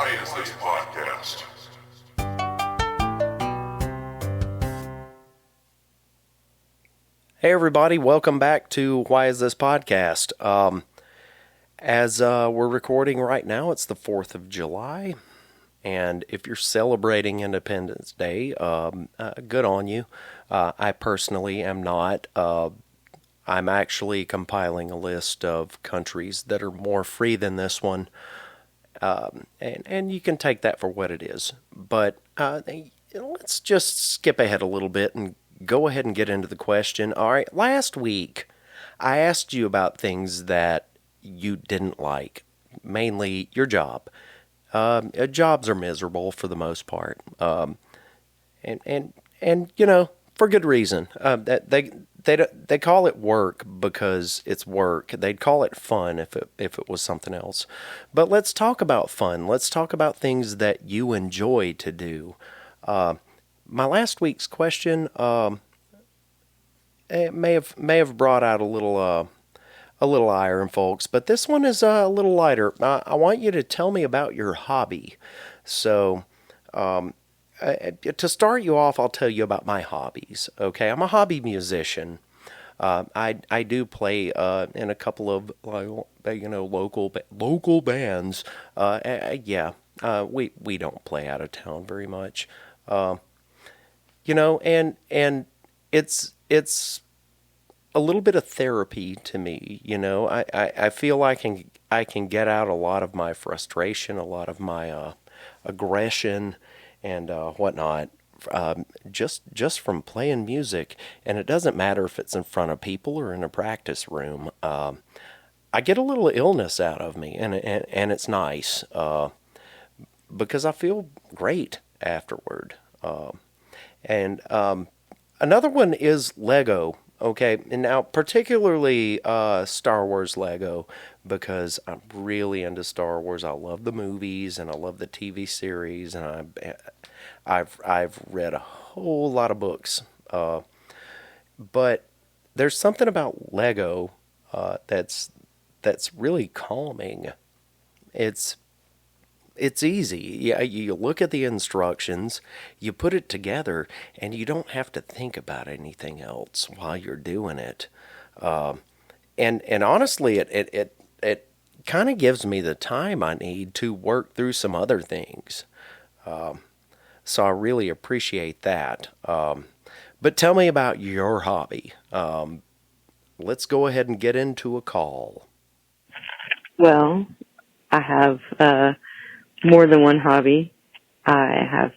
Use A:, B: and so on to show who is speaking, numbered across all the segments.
A: Why Is This Podcast?
B: Hey everybody, welcome back to Why Is This Podcast? As we're recording right now, it's the 4th of July, and if you're celebrating Independence Day, good on you. I personally am not. I'm actually compiling a list of countries that are more free than this one, and you can take that for what it is. But let's just skip ahead a little bit and go ahead and get into the question. All right, last week I asked you about things that you didn't like, mainly your job. Jobs are miserable for the most part, and you know, for good reason. That they call it work because it's work. They'd call it fun if it was something else. But let's talk about fun. Let's talk about things that you enjoy to do. My last week's question, it may have brought out a little ire in folks, but this one is a little lighter. I want you to tell me about your hobby. So, to start you off, I'll tell you about my hobbies. Okay, I'm a hobby musician. I do play in a couple of local bands. We don't play out of town very much. And it's a little bit of therapy to me. I feel I can get out a lot of my frustration, a lot of my aggression, and whatnot, just from playing music. And it doesn't matter if it's in front of people or in a practice room. I get a little illness out of me, and it's nice because I feel great afterward. And another one is Lego. Okay, and now particularly Star Wars Lego, because I'm really into Star Wars. I love the movies and I love the TV series, and I've read a whole lot of books. But there's something about Lego that's really calming. It's easy. Yeah, you look at the instructions, you put it together, and you don't have to think about anything else while you're doing it. And honestly, it kind of gives me the time I need to work through some other things. So I really appreciate that. But tell me about your hobby. Let's go ahead and get into a call.
C: Well, I have more than one hobby. I have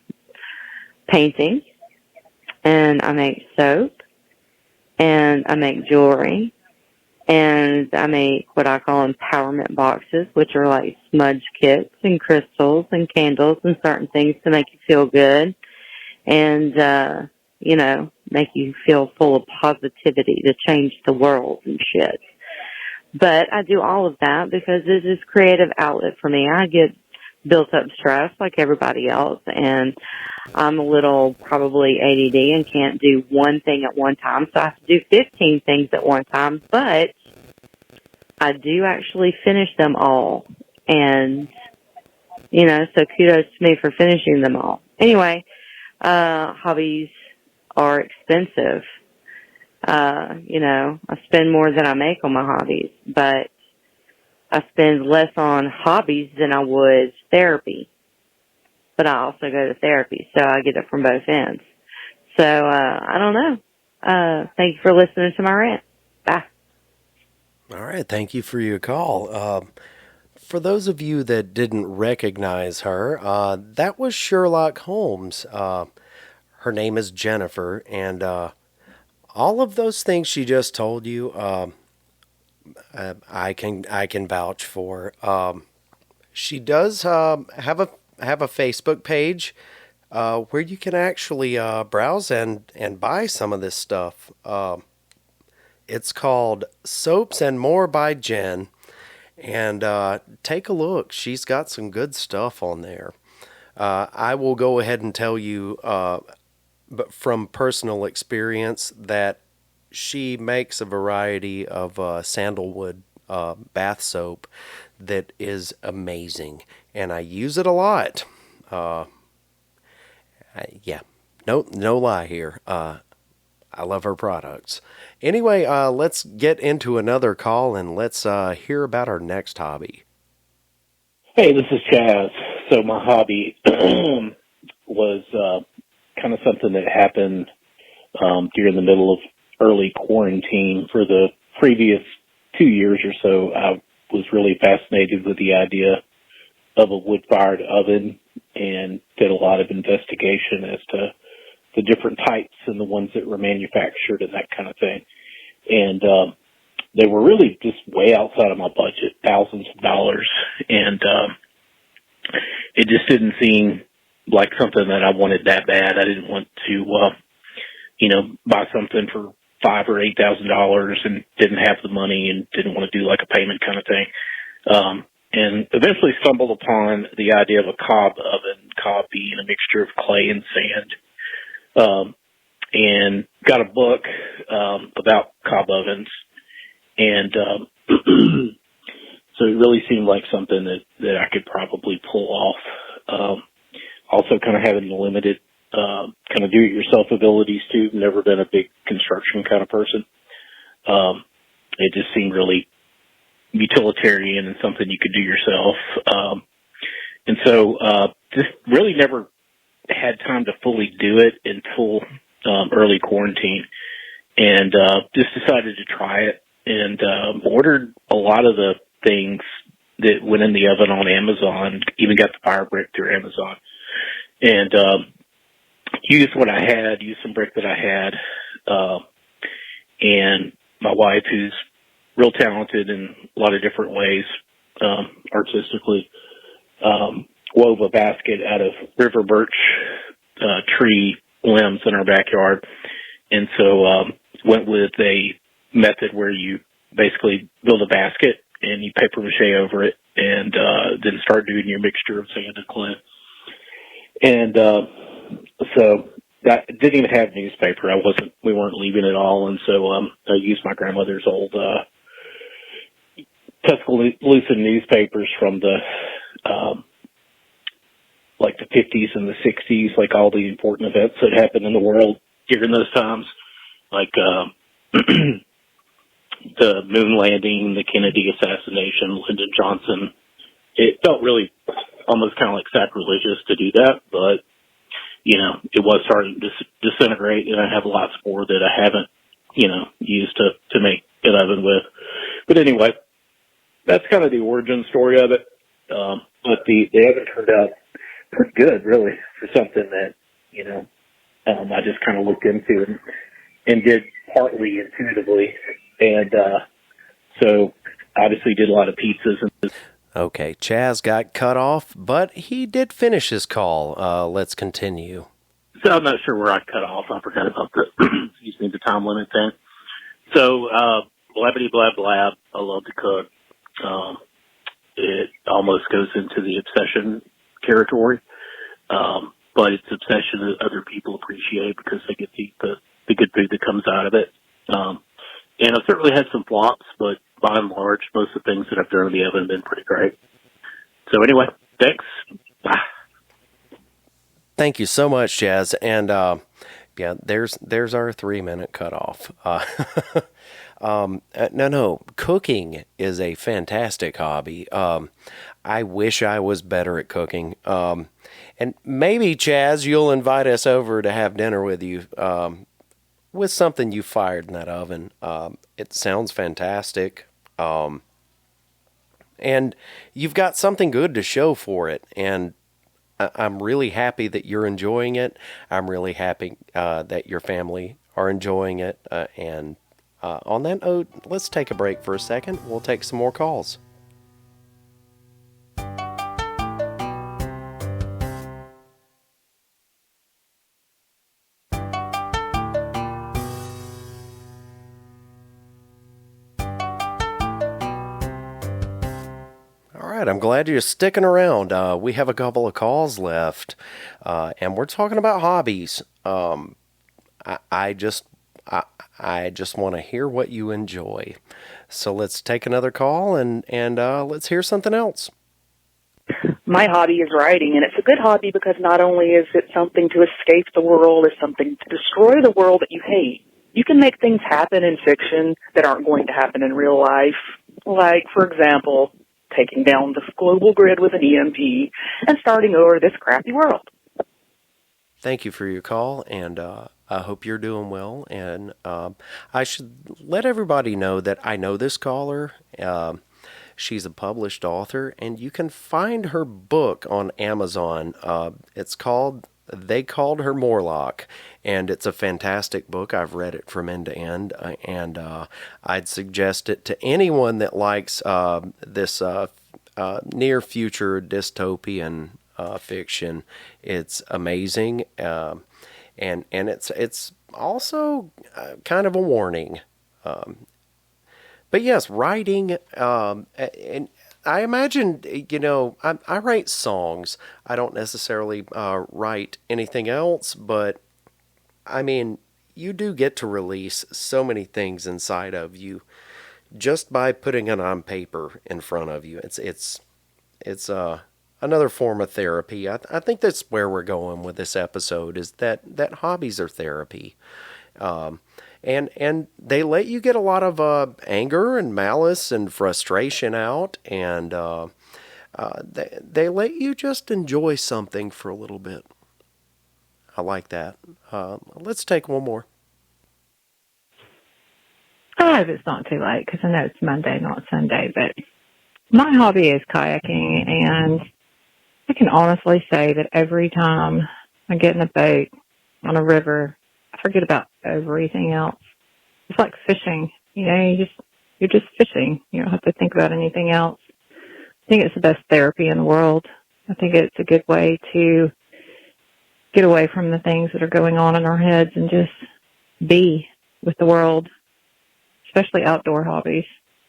C: painting, and I make soap, and I make jewelry, and I make what I call empowerment boxes, which are like smudge kits and crystals and candles and certain things to make you feel good and, make you feel full of positivity to change the world and shit. But I do all of that because it is creative outlet for me. I get built up stress like everybody else, and I'm a little probably ADD and can't do one thing at one time, so I have to do 15 things at one time, but I do actually finish them all, and, so kudos to me for finishing them all. Anyway, hobbies are expensive. I spend more than I make on my hobbies, but I spend less on hobbies than I would therapy. But I also go to therapy, so I get it from both ends. So, I don't know. Thank you for listening to my rant. Bye.
B: All right, thank you for your call. For those of you that didn't recognize her, that was Sherlock Holmes. Her name is Jennifer, and all of those things she just told you, I can vouch for. She does have a Facebook page where you can actually browse and buy some of this stuff. It's called Soaps and More by Jen, and take a look. She's got some good stuff on there. I will go ahead and tell you, but from personal experience, that she makes a variety of sandalwood bath soap that is amazing, and I use it a lot. Yeah, no lie here. I love her products. Anyway, let's get into another call and let's hear about our next hobby.
A: Hey, this is Chaz. So my hobby was kind of something that happened during the middle of early quarantine. For the previous 2 years or so, I was really fascinated with the idea of a wood-fired oven and did a lot of investigation as to the different types and the ones that were manufactured and that kind of thing. And they were really just way outside of my budget, thousands of dollars. And it just didn't seem like something that I wanted that bad. I didn't want to, buy something for $5,000 or $8,000 and didn't have the money and didn't want to do like a payment kind of thing. And eventually stumbled upon the idea of a cob oven, cob being a mixture of clay and sand. And got a book about cob ovens. And so it really seemed like something that I could probably pull off. Also kind of having limited kind of do-it-yourself abilities too. Never been a big construction kind of person. It just seemed really utilitarian and something you could do yourself. And so just really never had time to fully do it until early quarantine, and just decided to try it and ordered a lot of the things that went in the oven on Amazon, even got the fire brick through Amazon, and used what I had, used some brick that I had, and my wife, who's real talented in a lot of different ways, artistically, wove a basket out of river birch tree limbs in our backyard. And so went with a method where you basically build a basket and you paper mache over it, and then start doing your mixture of sand and clay. And so that didn't even have newspaper. We weren't leaving at all. And so I used my grandmother's old Tuscaloosa newspapers from the like the 50s and the 60s, like all the important events that happened in the world during those times, like the moon landing, the Kennedy assassination, Lyndon Johnson. It felt really almost kind of like sacrilegious to do that, but it was starting to disintegrate, and I have lots more that I haven't, used to make an oven with. But anyway, that's kind of the origin story of it. But the oven turned out pretty good, really, for something that, I just kind of looked into and did partly intuitively. And so obviously did a lot of pizzas. And
B: Okay, Chaz got cut off, but he did finish his call. Let's continue.
A: so I'm not sure where I cut off. I forgot about the time limit thing. So, blabbity blab blab. I love to cook. It almost goes into the obsession territory. But it's obsession that other people appreciate because they get the good food that comes out of it. And I've certainly had some flops, but by and large, most of the things that I've done in the oven have been pretty great. So anyway, thanks. Bye.
B: Thank you so much, Chaz. And yeah, there's our 3-minute cutoff. No, cooking is a fantastic hobby. I wish I was better at cooking. And maybe, Chaz, you'll invite us over to have dinner with you with something you fired in that oven. It sounds fantastic. And you've got something good to show for it. And I'm really happy that you're enjoying it. I'm really happy that your family are enjoying it. And on that note, let's take a break for a second. We'll take some more calls. All right, I'm glad you're sticking around. We have a couple of calls left, and we're talking about hobbies. I just want to hear what you enjoy. So let's take another call and let's hear something else.
D: My hobby is writing, and it's a good hobby because not only is it something to escape the world, it's something to destroy the world that you hate. You can make things happen in fiction that aren't going to happen in real life. Like, for example, taking down the global grid with an EMP and starting over this crappy world.
B: Thank you for your call, and I hope you're doing well. And I should let everybody know that I know this caller. She's a published author, and you can find her book on Amazon. It's called They Called Her Morlock, and it's a fantastic book. I've read it from end to end, and I'd suggest it to anyone that likes this near future dystopian fiction. It's amazing, and it's also kind of a warning. But yes, writing, and I imagine, I write songs. I don't necessarily write anything else, but I mean, you do get to release so many things inside of you just by putting it on paper in front of you. It's another form of therapy. I think that's where we're going with this episode, is that hobbies are therapy. And they let you get a lot of anger and malice and frustration out, and they let you just enjoy something for a little bit. I like that. Let's take one more.
E: I hope it's not too late because I know it's Monday, not Sunday, but my hobby is kayaking, and I can honestly say that every time I get in a boat on a river, I forget about everything else. It's like fishing. You're just fishing. You don't have to think about anything else. I think it's the best therapy in the world. I think it's a good way to get away from the things that are going on in our heads and just be with the world, especially outdoor hobbies.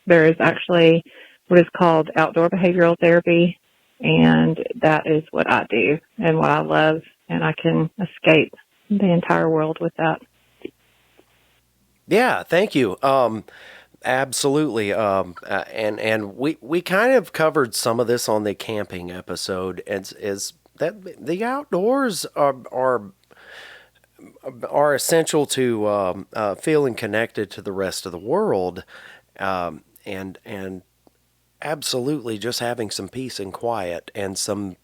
E: There is actually what is called outdoor behavioral therapy, and that is what I do and what I love, and I can escape the entire world with that.
B: Yeah, thank you. Absolutely. And we kind of covered some of this on the camping episode. Is that the outdoors are essential to feeling connected to the rest of the world, and absolutely just having some peace and quiet and some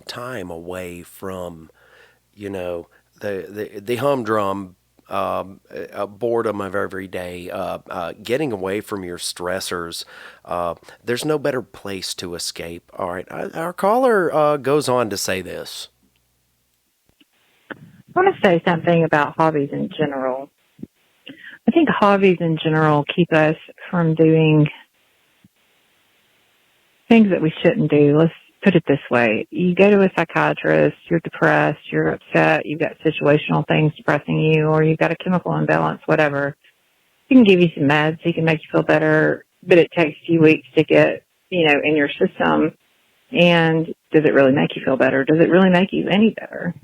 B: time away from the humdrum boredom of every day, getting away from your stressors. There's no better place to escape. All right, our caller goes on to say this.
E: I want to say something about hobbies in general. I think hobbies in general keep us from doing things that we shouldn't do. Let's put it this way. You go to a psychiatrist, you're depressed, you're upset, you've got situational things depressing you, or you've got a chemical imbalance, whatever. He can give you some meds, he can make you feel better, but it takes a few weeks to get, in your system. And does it really make you feel better? Does it really make you any better?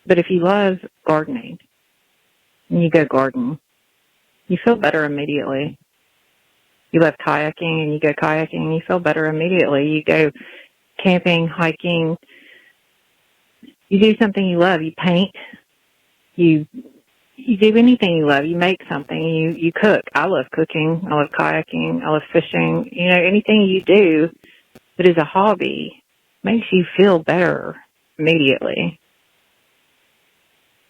E: But if you love gardening and you go garden, you feel better immediately. You love kayaking and you go kayaking and you feel better immediately. You go camping, hiking, you do something you love. You paint, you do anything you love. You make something, you cook. I love cooking. I love kayaking. I love fishing. Anything you do that is a hobby makes you feel better immediately.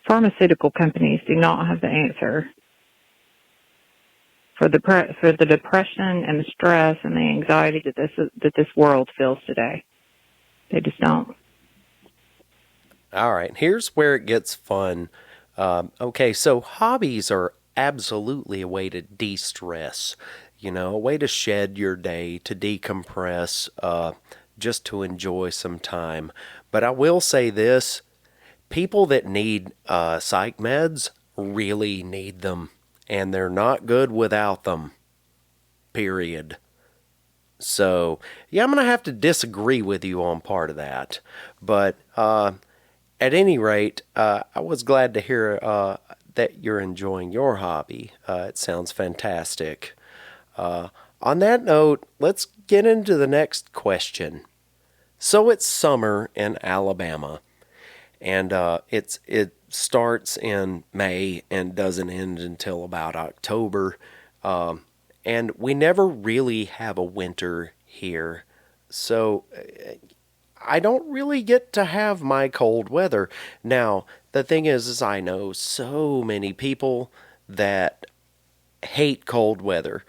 E: Pharmaceutical companies do not have the answer for the depression and the stress and the anxiety that this world feels today. They just don't.
B: All right, here's where it gets fun. Okay, so hobbies are absolutely a way to de-stress, a way to shed your day, to decompress, just to enjoy some time. But I will say this, people that need psych meds really need them, and they're not good without them, period. So, yeah, I'm going to have to disagree with you on part of that. But at any rate, I was glad to hear that you're enjoying your hobby. It sounds fantastic. On that note, let's get into the next question. So it's summer in Alabama, and it starts in May and doesn't end until about October, and we never really have a winter here. So I don't really get to have my cold weather. Now, the thing is I know so many people that hate cold weather.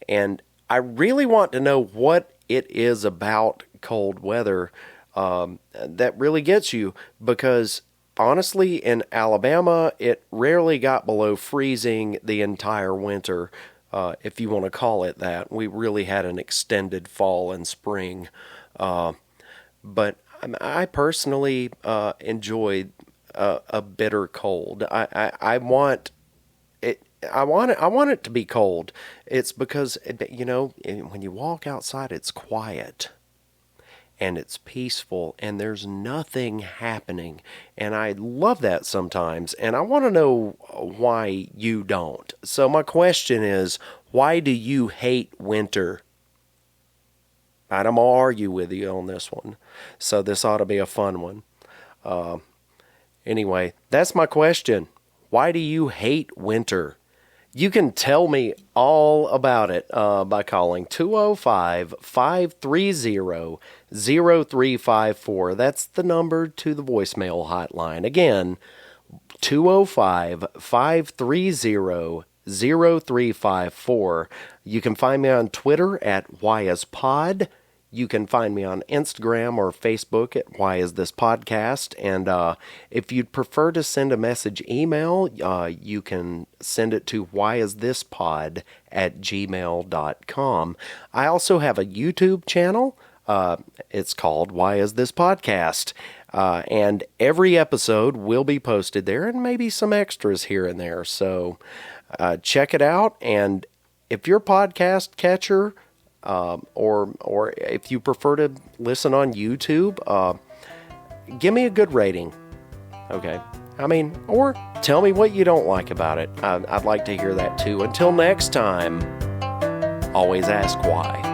B: And I really want to know what it is about cold weather that really gets you, because honestly, in Alabama, it rarely got below freezing the entire winter, if you want to call it that. We really had an extended fall and spring. But I personally enjoy a bitter cold. I want it. I want it to be cold. It's because, you know, when you walk outside, it's quiet and it's peaceful and there's nothing happening. And I love that sometimes. And I want to know why you don't. So my question is, why do you hate winter? I'm going to argue with you on this one. So this ought to be a fun one. Anyway, that's my question. Why do you hate winter? You can tell me all about it by calling 205-530-0354. That's the number to the voicemail hotline. Again, 205-530-0354. You can find me on Twitter at whyispod. You can find me on Instagram or Facebook at Why Is This Podcast. And if you'd prefer to send a message email, you can send it to whyisthispod@gmail.com. I also have a YouTube channel. It's called Why Is This Podcast? And every episode will be posted there, and maybe some extras here and there. So check it out. And if you're a podcast catcher, or if you prefer to listen on YouTube, give me a good rating. Okay. I mean, or tell me what you don't like about it. I'd like to hear that too. Until next time, always ask why.